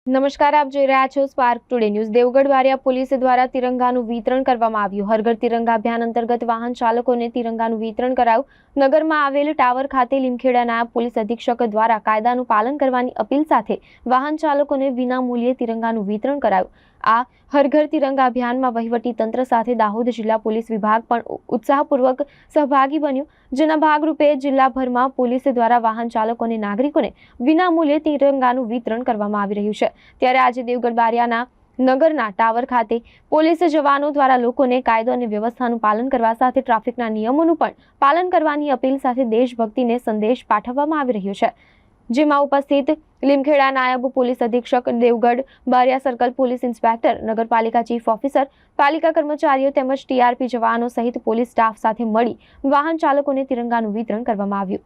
નમસ્કાર, આપ જોઈ રહ્યા છો spark today news. Devgadh Bariya police દ્વારા તિરંગાનું વિતરણ કરવામાં આવ્યું। હર ઘર તિરંગા અભિયાન અંતર્ગત વાહન ચાલકોને તિરંગાનું વિતરણ કરાયું। નગરમાં આવેલ ટાવર ખાતે લીમખેડા નાયબ પોલીસ અધિક્ષક દ્વારા કાયદાનું પાલન કરવાની અપીલ સાથે વાહન ચાલકોને વિના મૂલ્યે તિરંગાનું વિતરણ કરાયું। આ હર ઘર તિરંગા અભિયાનમાં વહીવટી તંત્ર સાથે દાહોદ જિલ્લા પોલીસ વિભાગ પણ ઉત્સાહપૂર્વક સહભાગી બન્યું, જેના ભાગરૂપે જિલ્લાભરમાં પોલીસ દ્વારા વાહન ચાલકોને નાગરિકોને વિના મૂલ્યે તિરંગાનું વિતરણ કરવામાં આવી રહ્યું છે। ત્યારે આજે દેવગઢ બારિયાના નગરના ટાવર ખાતે પોલીસ જવાનો દ્વારા લોકોને કાયદો અને વ્યવસ્થાનું પાલન કરવા સાથે ટ્રાફિકના નિયમોનું પણ પાલન કરવાની અપીલ સાથે દેશભક્તિને સંદેશ પાઠવવામાં આવી રહ્યો છે, જેમાં ઉપસ્થિત લીમખેડા નાયબ પોલીસ અધિક્ષક, Devgadh Bariya circle police inspector, નગરપાલિકા ચીફ ઓફિસર, પાલિકા કર્મચારીઓ તેમજ ટીઆરપી જવાનો સહિત પોલીસ સ્ટાફ સાથે મળી વાહન ચાલકોને તિરંગાનું વિતરણ કરવામાં આવ્યું।